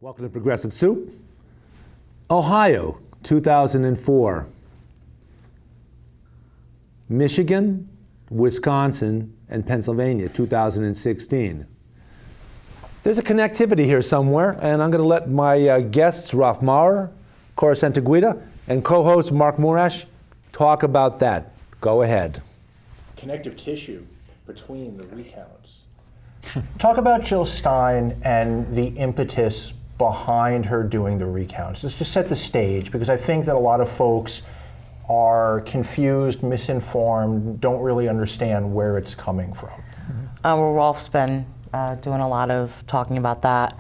Welcome to Progressive Soup. Ohio, 2004. Michigan, Wisconsin, and Pennsylvania, 2016. There's a connectivity here somewhere, and I'm going to let my guests, Rolf Maurer, Cora Santaguida, and co-host Mark Maurer talk about that. Go ahead. Connective tissue between the recounts. Talk about Jill Stein and the impetus behind her doing the recounts. Let's just set the stage, because I think that a lot of folks are confused, misinformed, don't really understand where it's coming from. Well, Rolf's been doing a lot of talking about that.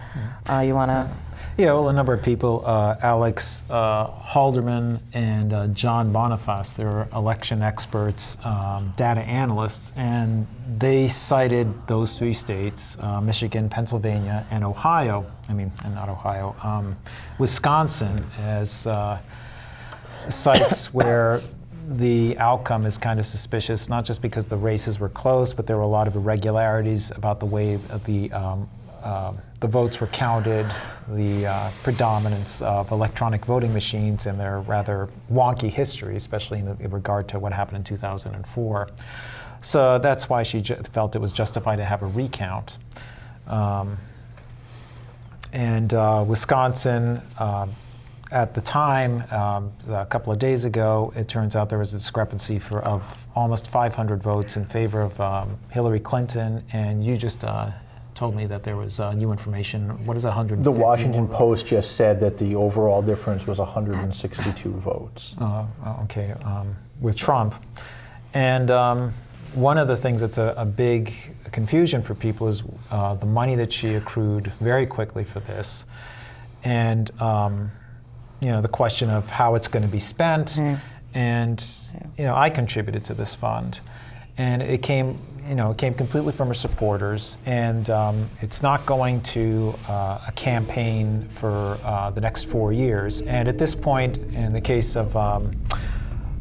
You want to? Yeah, well, a number of people, Alex Halderman and John Boniface, they're election experts, data analysts, and they cited those three states, Michigan, Pennsylvania, and Ohio, Wisconsin, as sites where the outcome is kind of suspicious, not just because the races were close, but there were a lot of irregularities about the way the votes were counted, the predominance of electronic voting machines, and their rather wonky history, especially in regard to what happened in 2004. So that's why she felt it was justified to have a recount. Wisconsin, at the time, a couple of days ago, it turns out there was a discrepancy of almost 500 votes in favor of Hillary Clinton, and you just told me that there was new information. What is 150? The Washington Post just said that the overall difference was 162 votes. Okay, with Trump. And one of the things that's a big confusion for people is the money that she accrued very quickly for this, and the question of how it's going to be spent. And I contributed to this fund, and it came completely from her supporters, and it's not going to a campaign for the next 4 years. And at this point, in the case of,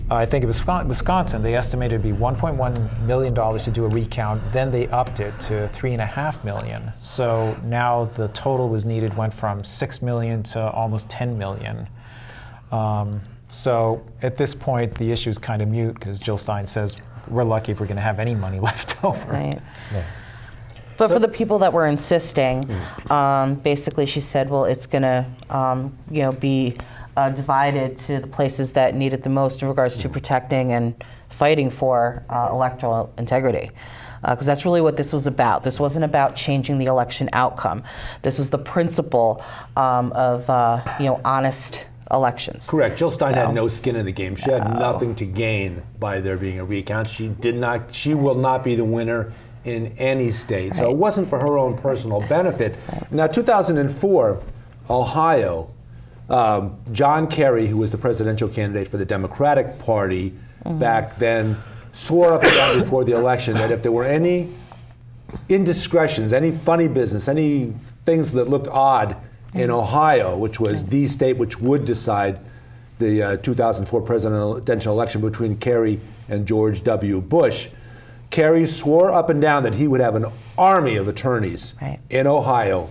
I think it was Wisconsin, they estimated it would be $1.1 million to do a recount. Then they upped it to $3.5 million. So now the total was needed went from $6 million to almost $10 million. So at this point, the issue is kind of moot, because Jill Stein says we're lucky if we're going to have any money left over. Right. Yeah. But for the people that were insisting, basically she said, well, it's going to be divided to the places that need it the most in regards to protecting and fighting for electoral integrity. Because that's really what this was about. This wasn't about changing the election outcome. This was the principle of honest elections. Correct. Jill Stein had no skin in the game. She had nothing to gain by there being a recount. She will not be the winner in any state. Right. So it wasn't for her own personal benefit. Right. Now, 2004, Ohio, John Kerry, who was the presidential candidate for the Democratic Party back then, swore up and down before the election that if there were any indiscretions, any funny business, any things that looked odd in Ohio, which was the state which would decide the 2004 presidential election between Kerry and George W. Bush, Kerry swore up and down that he would have an army of attorneys in Ohio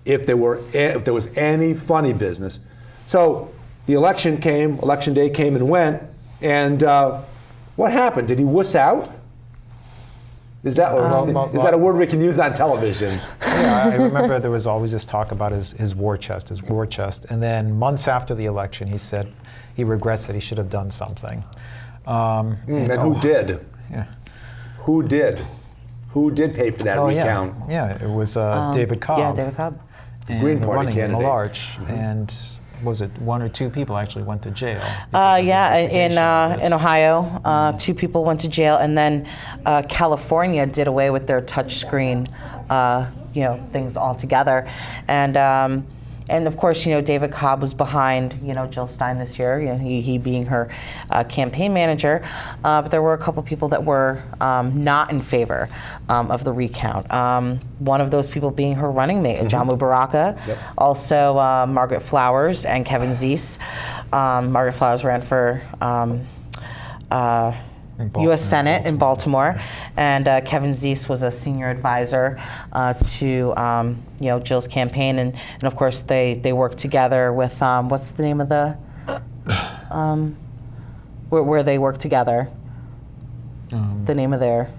if there was any funny business. So the election day came and went, and what happened? Did he wuss out? Is that a word we can use on television? Yeah, I remember there was always this talk about his war chest, and then months after the election, he said he regrets that he should have done something. And who did? Yeah. Who did? Who did pay for that recount? Yeah, it was David Cobb. Yeah, David Cobb. Green Party candidate. Large, and was it one or two people actually went to jail? In Ohio, 2 people went to jail, and then California did away with their touchscreen, things altogether, and of course, David Cobb was behind, Jill Stein this year, he being her campaign manager, but there were a couple people that were not in favor of the recount. One of those people being her running mate, Jamu Baraka, also Margaret Flowers and Kevin Zeese. Margaret Flowers ran for U.S. Senate in Baltimore, and Kevin Zeese was a senior advisor to Jill's campaign, and of course they worked together with what's the name of the where they work together? The name of their.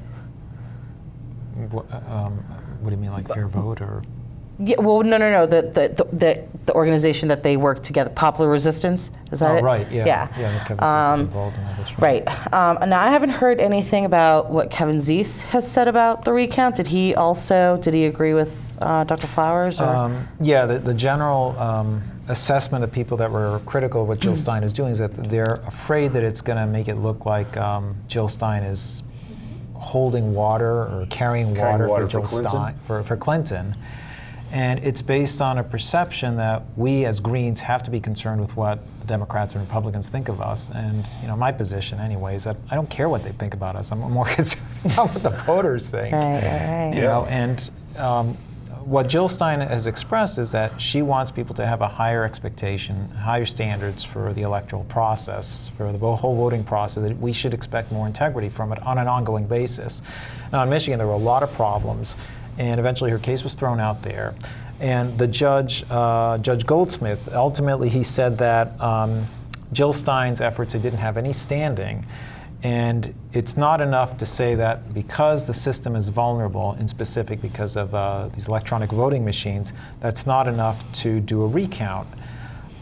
What do you mean, like fair vote or? Yeah, well, no. The organization that they work together, Popular Resistance, is that it? Right. Yeah. Yeah. That's Kevin Zeese is involved in that. That's right. Right. Now I haven't heard anything about what Kevin Zeese has said about the recount. Did he agree with Dr. Flowers? Or? Yeah. The general assessment of people that were critical of what Jill Stein is doing is that they're afraid that it's going to make it look like Jill Stein is holding water or carrying water for Jill Stein for Clinton. And it's based on a perception that we as Greens have to be concerned with what the Democrats and Republicans think of us. And my position anyway is that I don't care what they think about us. I'm more concerned about what the voters think. Right. And what Jill Stein has expressed is that she wants people to have a higher expectation, higher standards for the electoral process, for the whole voting process, that we should expect more integrity from it on an ongoing basis. Now in Michigan there were a lot of problems, and eventually her case was thrown out there. And the judge, Judge Goldsmith, ultimately he said that Jill Stein's efforts didn't have any standing. And it's not enough to say that because the system is vulnerable, in specific because of these electronic voting machines, that's not enough to do a recount.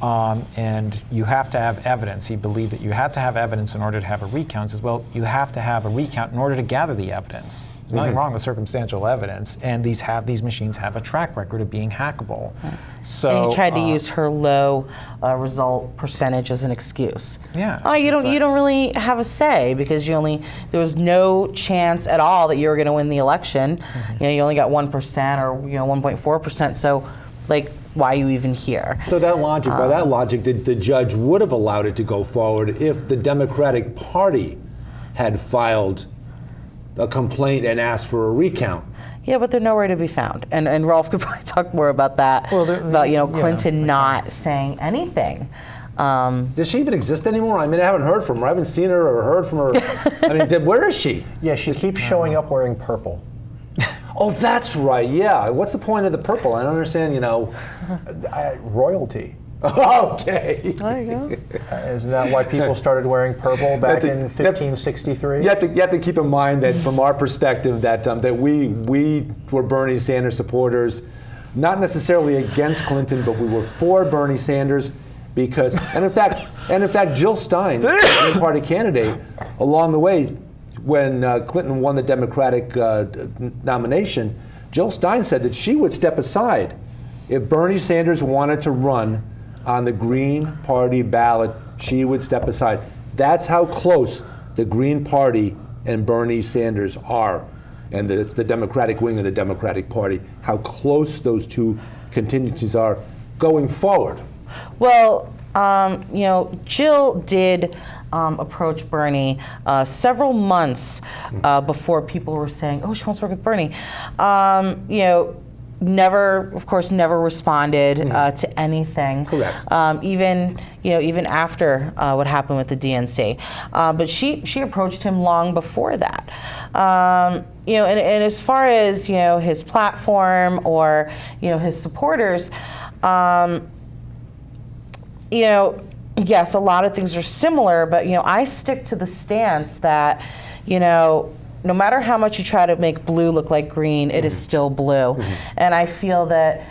And you have to have evidence. He believed that you had to have evidence in order to have a recount. He says, well, you have to have a recount in order to gather the evidence. There's nothing wrong with circumstantial evidence, and these machines have a track record of being hackable. So and he tried to use her low result percentage as an excuse. Yeah. You don't really have a say because there was no chance at all that you were going to win the election. You only got 1% or 1.4%. So, why are you even here? So by that logic, the judge would have allowed it to go forward if the Democratic Party had filed a complaint and asked for a recount. Yeah, but they're nowhere to be found. And Rolf could probably talk more about that, about Clinton not saying anything. Does she even exist anymore? I mean, I haven't heard from her. I haven't seen her or heard from her. I mean, where is she? Yeah, she keeps showing up wearing purple. Oh, that's right, yeah. What's the point of the purple? I don't understand, Royalty. Okay. There you go. Isn't that why people started wearing purple back in 1563? You have to keep in mind that from our perspective that we were Bernie Sanders supporters, not necessarily against Clinton, but we were for Bernie Sanders because, and in fact, Jill Stein, the Green Party candidate, along the way, when Clinton won the Democratic nomination, Jill Stein said that she would step aside if Bernie Sanders wanted to run on the Green Party ballot. She would step aside. That's how close the Green Party and Bernie Sanders are, and it's the Democratic wing of the Democratic Party. How close those two contingencies are going forward. Well, Jill did approach Bernie several months before people were saying, "Oh, she wants to work with Bernie." Never responded to anything. Correct. Even after what happened with the DNC, but she approached him long before that. And as far as his platform or his supporters, yes, a lot of things are similar, but I stick to the stance that no matter how much you try to make blue look like green, it is still blue. And I feel that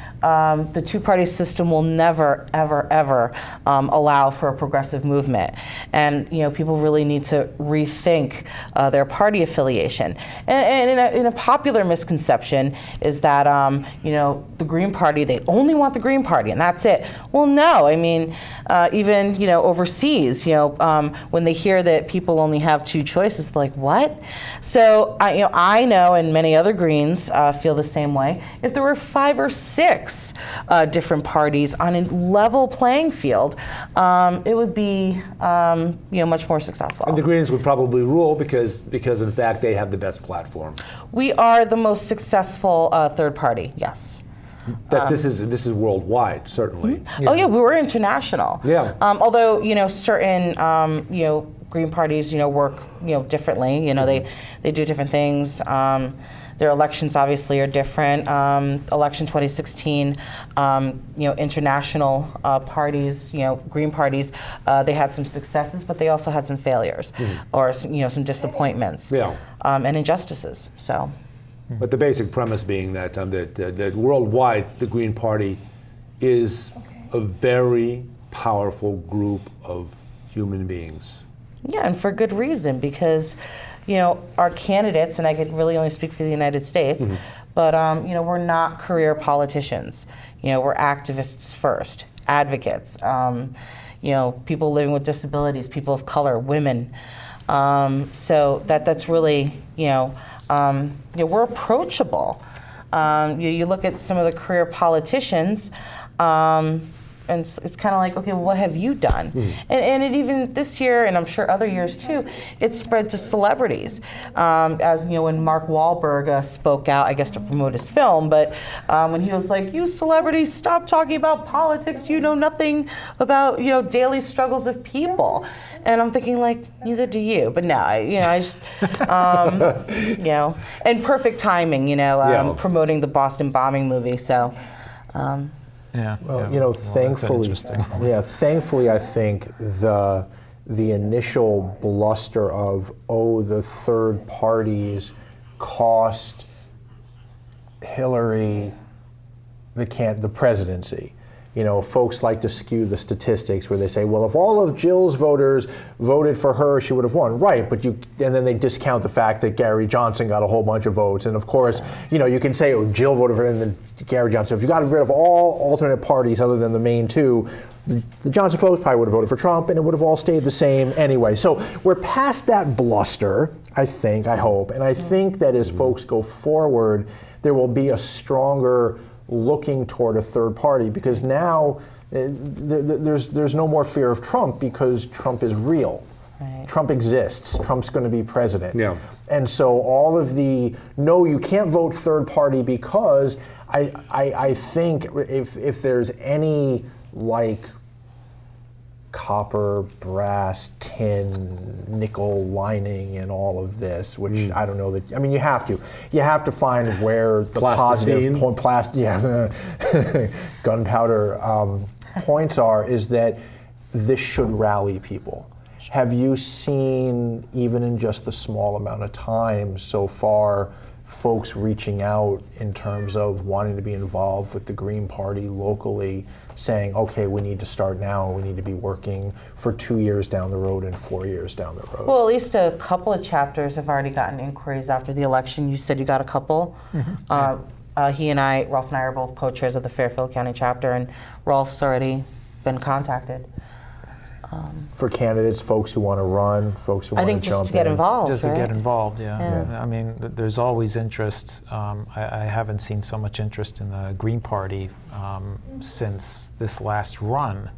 the two-party system will never, ever, ever allow for a progressive movement. And people really need to rethink their party affiliation. And in a popular misconception is that the Green Party, they only want the Green Party, and that's it. Well, no. I mean, even overseas, when they hear that people only have two choices, they're like, what? So I know, and many other Greens feel the same way. If there were 5 or 6 different parties on a level playing field, it would be much more successful. And the Greens would probably rule because in fact they have the best platform. We are the most successful third party. Yes. That this is worldwide, certainly. Oh yeah, we were international. Yeah. Although certain Green parties, work, differently. They do different things. Their elections obviously are different. Election 2016, international parties, Green parties, they had some successes, but they also had some failures, or some disappointments, and injustices. So. But the basic premise being that that worldwide, the Green Party is a very powerful group of human beings. Yeah, and for good reason, because our candidates, and I could really only speak for the United States, but we're not career politicians. We're activists first, advocates. People living with disabilities, people of color, women. So that's really we're approachable. You look at some of the career politicians. And it's kind of like, okay, well, what have you done? And it even this year, and I'm sure other years too, it spread to celebrities. As when Mark Wahlberg spoke out, I guess to promote his film, but when he was like, "You celebrities, stop talking about politics. You know nothing about daily struggles of people." And I'm thinking like, neither do you. But no, I just and perfect timing, promoting the Boston bombing movie. So. Well, thankfully, thankfully, I think the initial bluster of the third parties cost Hillary the presidency. Folks like to skew the statistics where they say, well, if all of Jill's voters voted for her, she would have won. Right, but and then they discount the fact that Gary Johnson got a whole bunch of votes. And of course, you can say, Jill voted for her and then Gary Johnson. If you got rid of all alternate parties other than the main two, the Johnson folks probably would have voted for Trump and it would have all stayed the same anyway. So we're past that bluster, I hope. And I think that as folks go forward, there will be a stronger looking toward a third party, because now there's no more fear of Trump because Trump is real. Right. Trump exists. Trump's going to be president. Yeah. And so all of no, you can't vote third party, because I think if there's any copper, brass, tin, nickel lining in all of this, which I don't know that. I mean, you have to find where the positive point, gunpowder points are. Is that this should rally people? Have you seen, even in just the small amount of time so far, folks reaching out in terms of wanting to be involved with the Green Party locally, saying, okay, we need to start now, we need to be working for 2 years down the road and 4 years down the road? Well, at least a couple of chapters have already gotten inquiries after the election. You said you got a couple. Rolf and I are both co-chairs of the Fairfield County chapter, and Rolf's already been contacted. For candidates, folks who want to run, folks who want to jump in. I think just to get involved, Just to get involved, yeah. I mean, there's always interest. I haven't seen so much interest in the Green Party since this last run.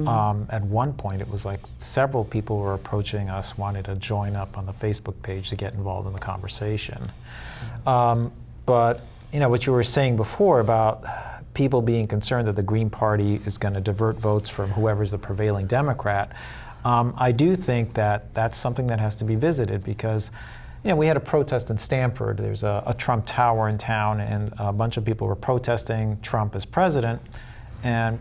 At one point, it was like several people were approaching us, wanted to join up on the Facebook page to get involved in the conversation. But, what you were saying before about people being concerned that the Green Party is going to divert votes from whoever's the prevailing Democrat, I do think that that's something that has to be visited, because we had a protest in Stamford. There's a Trump tower in town, and a bunch of people were protesting Trump as president. And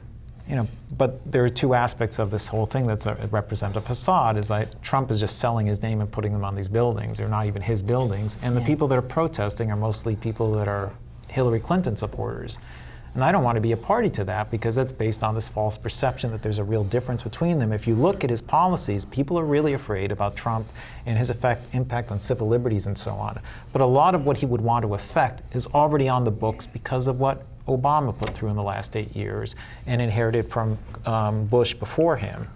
but there are two aspects of this whole thing that represent a facade. Is like Trump is just selling his name and putting them on these buildings. They're not even his buildings. And the people that are protesting are mostly people that are Hillary Clinton supporters. And I don't want to be a party to that, because that's based on this false perception that there's a real difference between them. If you look at his policies, people are really afraid about Trump and his impact on civil liberties and so on. But a lot of what he would want to affect is already on the books because of what Obama put through in the last 8 years and inherited from Bush before him.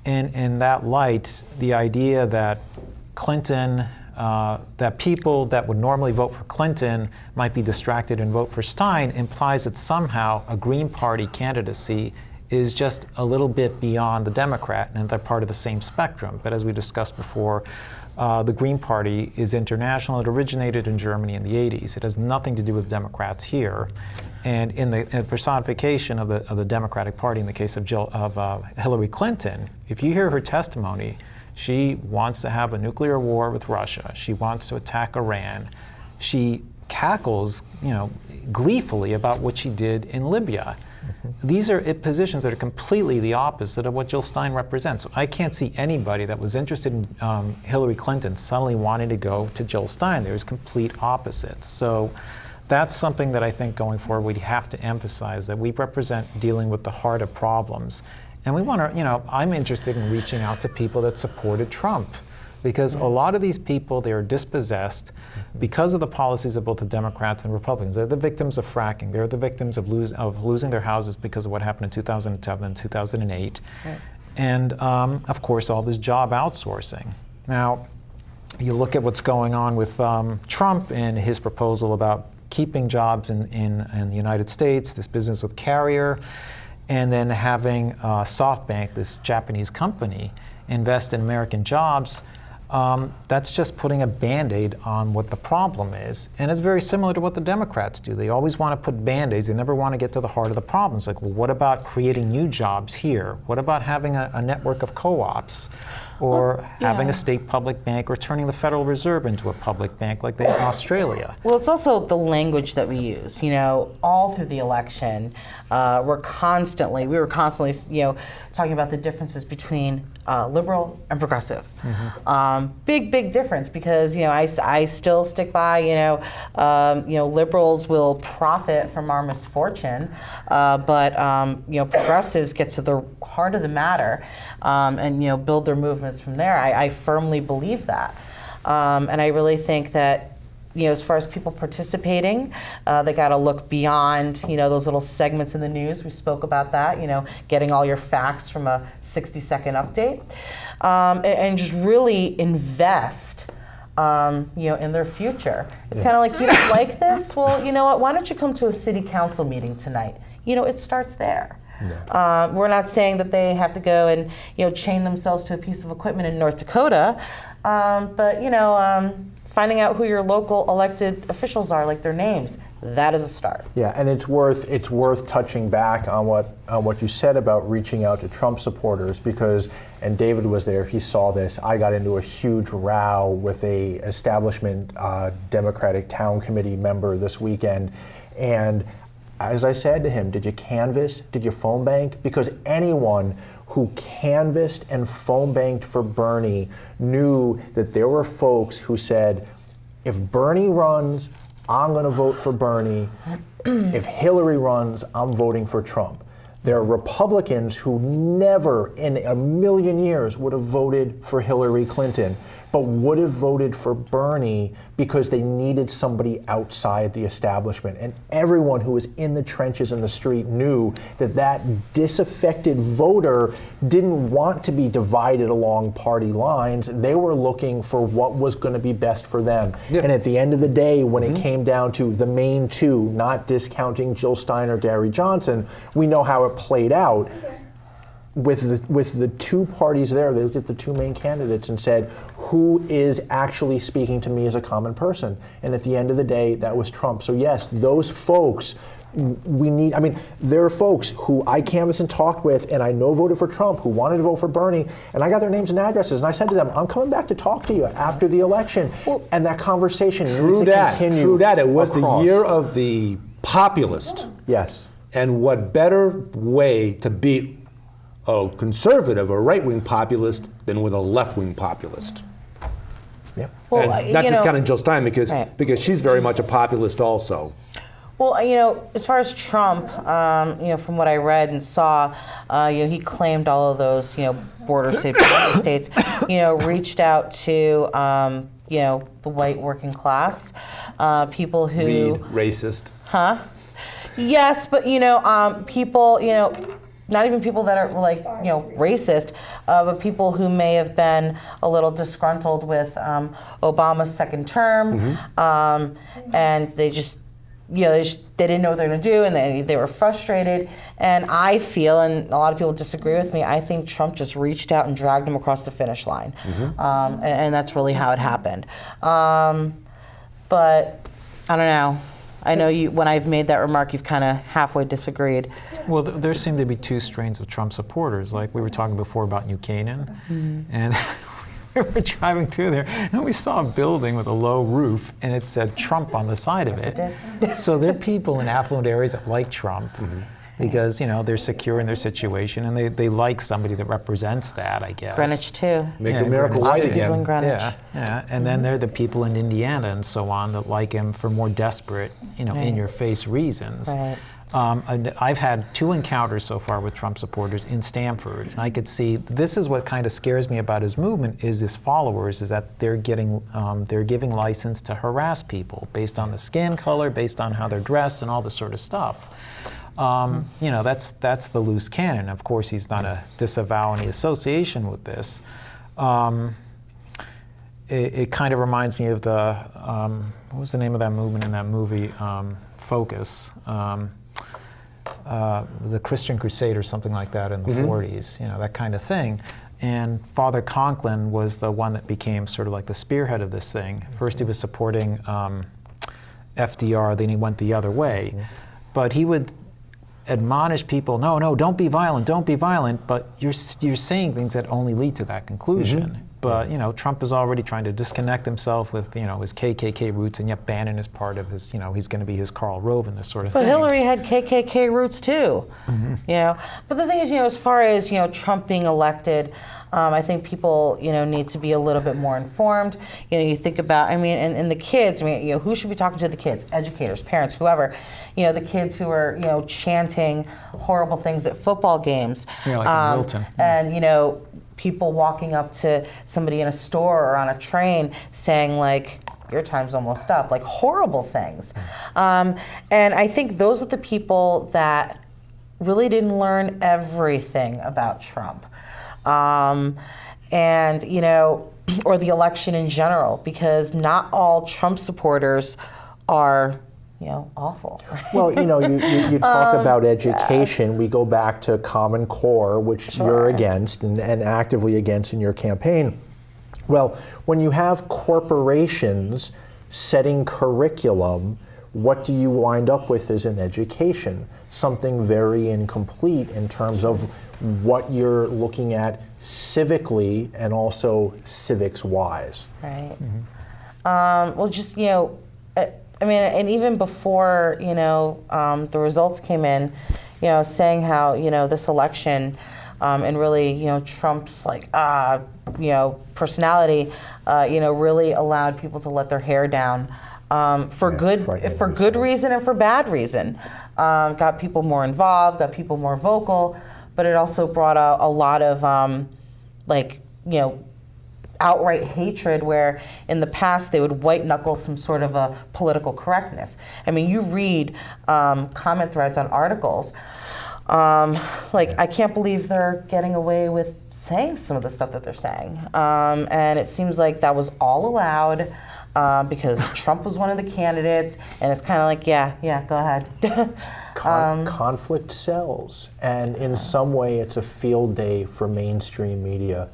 In that light, the idea that that people that would normally vote for Clinton might be distracted and vote for Stein implies that somehow a Green Party candidacy is just a little bit beyond the Democrat, and they're part of the same spectrum. But as we discussed before, the Green Party is international. It originated in Germany in the 80s. It has nothing to do with Democrats here. And in the personification of the Democratic Party, in the case of Hillary Clinton, if you hear her testimony, she wants to have a nuclear war with Russia. She wants to attack Iran. She cackles, gleefully about what she did in Libya. These are positions that are completely the opposite of what Jill Stein represents. I can't see anybody that was interested in Hillary Clinton suddenly wanting to go to Jill Stein. There's complete opposites. So that's something that I think going forward we have to emphasize, that we represent dealing with the heart of problems. And we want to, I'm interested in reaching out to people that supported Trump, because a lot of these people, they are dispossessed because of the policies of both the Democrats and Republicans. They're the victims of fracking. They're the victims of losing their houses because of what happened in 2007 and 2008. Right. And of course, all this job outsourcing. Now, you look at what's going on with Trump and his proposal about keeping jobs in the United States, this business with Carrier, and then having SoftBank, this Japanese company, invest in American jobs. That's just putting a Band-Aid on what the problem is. And it's very similar to what the Democrats do. They always want to put Band-Aids. They never want to get to the heart of the problems. Like, well, what about creating new jobs here? What about having a network of co-ops? Or having a state public bank, or turning the Federal Reserve into a public bank like they have in Australia. Well, it's also the language that we use. All through the election, we were constantly, talking about the differences between liberal and progressive. Big difference, because I still stick by liberals will profit from our misfortune, but progressives get to the heart of the matter and build their movements from there. I firmly believe that, and I really think that as far as people participating, they got to look beyond, those little segments in the news. We spoke about that, getting all your facts from a 60-second update, and just really invest, in their future. It's kind of like, you don't like this? Well, you know what? Why don't you come to a city council meeting tonight? It starts there. Yeah. We're not saying that they have to go and chain themselves to a piece of equipment in North Dakota, but finding out who your local elected officials are, like their names, that is a start. Yeah, and it's worth touching back on what you said about reaching out to Trump supporters, because, and David was there, he saw this. I got into a huge row with a establishment Democratic town committee member this weekend, and as I said to him, did you canvass? Did you phone bank? Because anyone who canvassed and phone banked for Bernie knew that there were folks who said, if Bernie runs, I'm going to vote for Bernie. If Hillary runs, I'm voting for Trump. There are Republicans who never in a million years would have voted for Hillary Clinton, but would have voted for Bernie because they needed somebody outside the establishment. And everyone who was in the trenches in the street knew that that disaffected voter didn't want to be divided along party lines. They were looking for what was going to be best for them. Yep. And at the end of the day, when it came down to the main two, not discounting Jill Stein or Gary Johnson, we know how it played out. With the two parties there, they looked at the two main candidates and said, who is actually speaking to me as a common person? And at the end of the day, that was Trump. So yes, those folks, there are folks who I canvassed and talked with and I know voted for Trump who wanted to vote for Bernie, and I got their names and addresses, and I said to them, I'm coming back to talk to you after the election. And that conversation needs to continue. True that. It was the year of the populist. Yes. And what better way to beat a conservative or right-wing populist than with a left-wing populist? Yep. Well, and not just counting Jill Stein, because she's very much a populist also. Well, as far as Trump, from what I read and saw, he claimed all of those, border states, reached out to, the white working class, people who... Read racist. Huh? Yes, but, people, not even people that are racist, but people who may have been a little disgruntled with Obama's second term, and they just, they didn't know what they were going to do, and they were frustrated. And I feel, and a lot of people disagree with me, I think Trump just reached out and dragged them across the finish line, and that's really how it happened. But I don't know. I know you. When I've made that remark, you've kind of halfway disagreed. Well, there seem to be two strains of Trump supporters. Like we were talking before about New Canaan, and we were driving through there, and we saw a building with a low roof, and it said Trump on the side of it. So there are people in affluent areas that like Trump. Because they're secure in their situation and they like somebody that represents that, I guess. Greenwich too. Make America white People in again. Greenwich. Yeah. And then there are the people in Indiana and so on that like him for more desperate, in-your-face reasons. Right. And I've had 2 encounters so far with Trump supporters in Stamford, and I could see this is what kind of scares me about his movement is his followers is that they're giving license to harass people based on the skin color, based on how they're dressed, and all this sort of stuff. That's the loose cannon. Of course, he's not to disavow any association with this. It kind of reminds me of the, what was the name of that movement in that movie, Focus? The Christian Crusade or something like that in the 40s, that kind of thing. And Father Conklin was the one that became sort of like the spearhead of this thing. First he was supporting FDR, then he went the other way. But he would admonish people, no, don't be violent, but you're saying things that only lead to that conclusion. But Trump is already trying to disconnect himself with his KKK roots, and yet Bannon is part of his he's going to be his Karl Rove and this sort of thing. But Hillary had KKK roots too, But the thing is, as far as Trump being elected, I think people need to be a little bit more informed. You think about, and the kids. Who should be talking to the kids? Educators, parents, whoever. The kids who are chanting horrible things at football games. Like in Wilton. And people walking up to somebody in a store or on a train saying like, your time's almost up, like horrible things. And I think those are the people that really didn't learn everything about Trump. Or the election in general, because not all Trump supporters are awful. Well, you talk about education. We go back to Common Core, which you're against and actively against in your campaign. Well, when you have corporations setting curriculum, what do you wind up with as an education? Something very incomplete in terms of what you're looking at civically and also civics-wise. Right. Well, just, and even before, the results came in, saying how, this election and really, Trump's personality, really allowed people to let their hair down for good reason and for bad reason. Got people more involved, got people more vocal, but it also brought a lot of, outright hatred where in the past they would white knuckle some sort of a political correctness. You read comment threads on articles, I can't believe they're getting away with saying some of the stuff that they're saying. And it seems like that was all allowed because Trump was one of the candidates, and it's kind of like, yeah, go ahead. Conflict sells, and in some way it's a field day for mainstream media.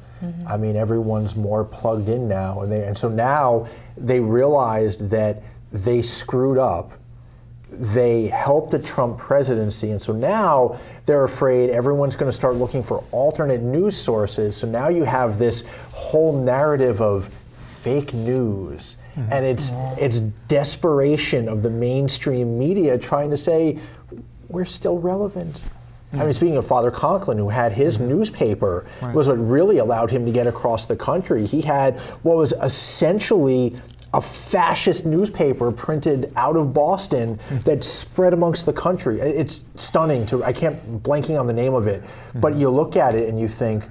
Everyone's more plugged in now, and so now they realized that they screwed up. They helped the Trump presidency, and so now they're afraid everyone's going to start looking for alternate news sources. So now you have this whole narrative of fake news, and it's desperation of the mainstream media trying to say we're still relevant. Speaking of Father Conklin, who had his newspaper, was what really allowed him to get across the country. He had what was essentially a fascist newspaper printed out of Boston that spread amongst the country. It's stunning. I can't blanking on the name of it, but you look at it and you think,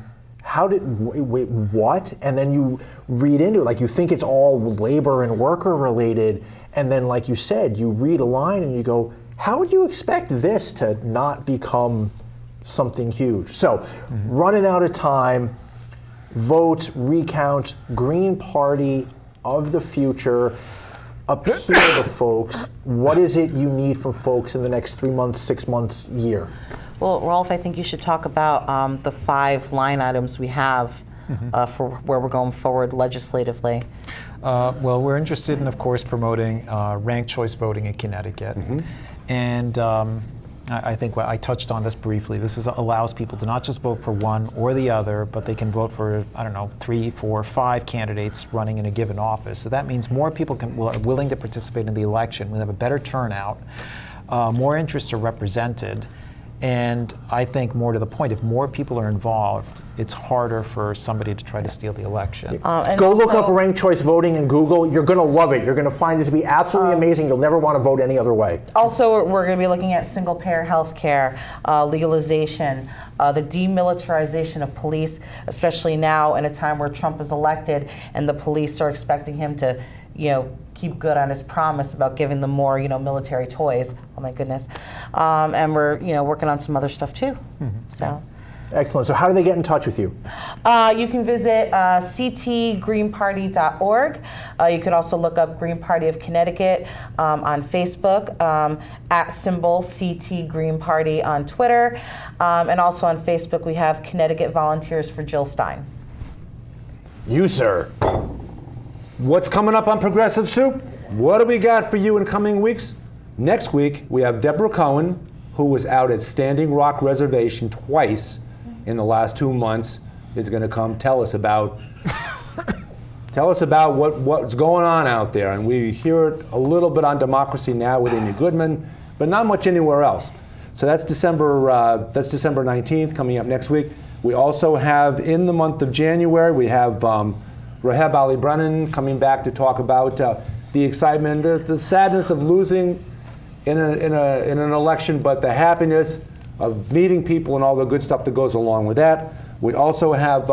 wait, what? And then you read into it, you think it's all labor and worker related, and then like you said, you read a line and you go, how would you expect this to not become something huge? So, running out of time, vote, recount, Green Party of the future, appeal to folks. What is it you need from folks in the next 3 months, 6 months, year? Well, Rolf, I think you should talk about the 5 line items we have for where we're going forward legislatively. Well, we're interested in, of course, promoting ranked choice voting in Connecticut. And I think I touched on this briefly. This allows people to not just vote for one or the other, but they can vote for, 3, 4, 5 candidates running in a given office. So that means more people are willing to participate in the election. We'll have a better turnout. More interests are represented. And I think, more to the point, if more people are involved, it's harder for somebody to try to steal the election. Go look up ranked choice voting in Google. You're going to love it. You're going to find it to be absolutely amazing. You'll never want to vote any other way. Also, we're going to be looking at single-payer health care, legalization, the demilitarization of police, especially now in a time where Trump is elected and the police are expecting him to, keep good on his promise about giving them more, military toys. Oh my goodness. And we're, working on some other stuff too. So. Excellent. So how do they get in touch with you? You can visit ctgreenparty.org. You can also look up Green Party of Connecticut on Facebook, at symbol CT Green Party on Twitter. And also on Facebook, we have Connecticut Volunteers for Jill Stein. You, sir. What's coming up on Progressive Soup? What do we got for you in coming weeks? Next week, we have Deborah Cohen, who was out at Standing Rock Reservation twice in the last 2 months, is going to come tell us about what's going on out there. And we hear it a little bit on Democracy Now! With Amy Goodman, but not much anywhere else. So that's December 19th, coming up next week. We also have, in the month of January, we have Rahab Ali Brennan coming back to talk about the excitement, the sadness of losing in an election, but the happiness of meeting people and all the good stuff that goes along with that. We also have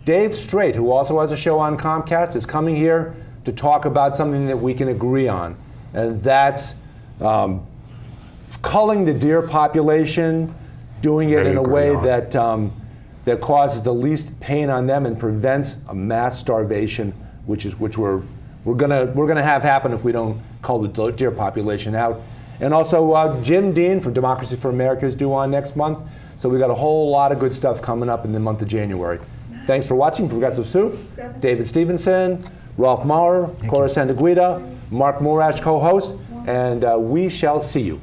Dave Straight, who also has a show on Comcast, is coming here to talk about something that we can agree on, and that's culling the deer population, doing it in a way that that causes the least pain on them and prevents a mass starvation, which we're gonna have happen if we don't cull the deer population out. And also Jim Dean from Democracy for America is due on next month. So we got a whole lot of good stuff coming up in the month of January. Thanks for watching Progressive Soup. David Stevenson, Rolf Maurer, Cora Santaguida, Mark Morash co-host, and we shall see you.